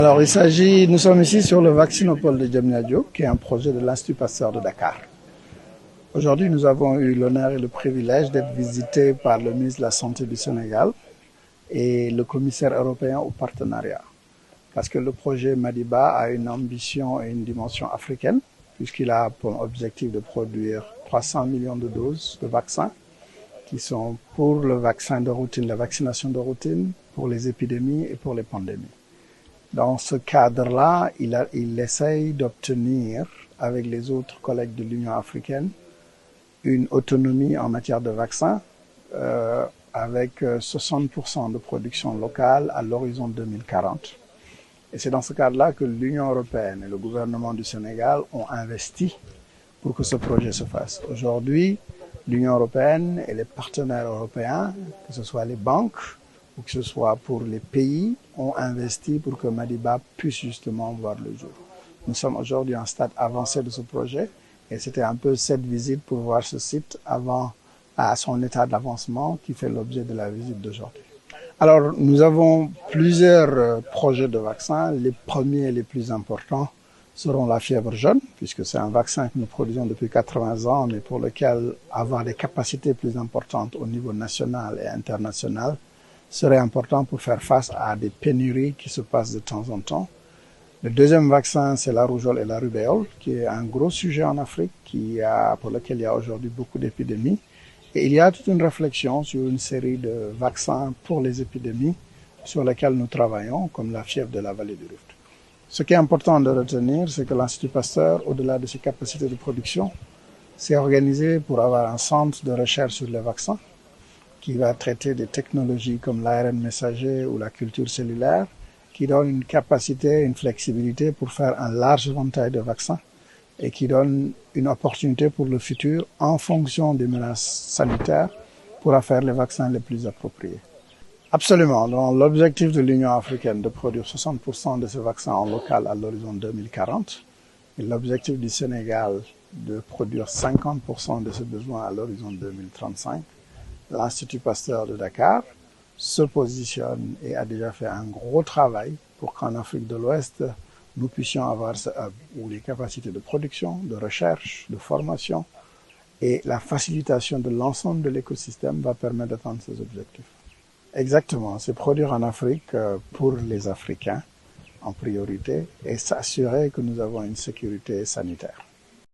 Alors, nous sommes ici sur le vaccinopole de Diamniadio, qui est un projet de l'Institut Pasteur de Dakar. Aujourd'hui, nous avons eu l'honneur et le privilège d'être visités par le ministre de la Santé du Sénégal et le commissaire européen au partenariat. Parce que le projet Madiba a une ambition et une dimension africaine, puisqu'il a pour objectif de produire 300 millions de doses de vaccins, qui sont pour le vaccin de routine, la vaccination de routine, pour les épidémies et pour les pandémies. Dans ce cadre-là, il essaye d'obtenir, avec les autres collègues de l'Union africaine, une autonomie en matière de vaccins avec 60% de production locale à l'horizon 2040. Et c'est dans ce cadre-là que l'Union européenne et le gouvernement du Sénégal ont investi pour que ce projet se fasse. Aujourd'hui, l'Union européenne et les partenaires européens, que ce soit les banques, ou que ce soit pour les pays, ont investi pour que Madiba puisse justement voir le jour. Nous sommes aujourd'hui à un stade avancé de ce projet et c'était un peu cette visite pour voir ce site avant à son état d'avancement qui fait l'objet de la visite d'aujourd'hui. Alors, nous avons plusieurs projets de vaccins. Les premiers et les plus importants seront la fièvre jaune, puisque c'est un vaccin que nous produisons depuis 80 ans, mais pour lequel avoir des capacités plus importantes au niveau national et international serait important pour faire face à des pénuries qui se passent de temps en temps. Le deuxième vaccin, c'est la rougeole et la rubéole, qui est un gros sujet en Afrique, pour lequel il y a aujourd'hui beaucoup d'épidémies. Et il y a toute une réflexion sur une série de vaccins pour les épidémies sur lesquels nous travaillons, comme la fièvre de la vallée du Rift. Ce qui est important de retenir, c'est que l'Institut Pasteur, au-delà de ses capacités de production, s'est organisé pour avoir un centre de recherche sur les vaccins, qui va traiter des technologies comme l'ARN messager ou la culture cellulaire, qui donne une capacité, une flexibilité pour faire un large éventail de vaccins et qui donne une opportunité pour le futur en fonction des menaces sanitaires pour faire les vaccins les plus appropriés. Absolument. Dans l'objectif de l'Union africaine de produire 60% de ces vaccins en local à l'horizon 2040 et l'objectif du Sénégal de produire 50% de ce besoin à l'horizon 2035, l'Institut Pasteur de Dakar se positionne et a déjà fait un gros travail pour qu'en Afrique de l'Ouest, nous puissions avoir ce hub où les capacités de production, de recherche, de formation et la facilitation de l'ensemble de l'écosystème va permettre d'atteindre ces objectifs. Exactement, c'est produire en Afrique pour les Africains en priorité et s'assurer que nous avons une sécurité sanitaire.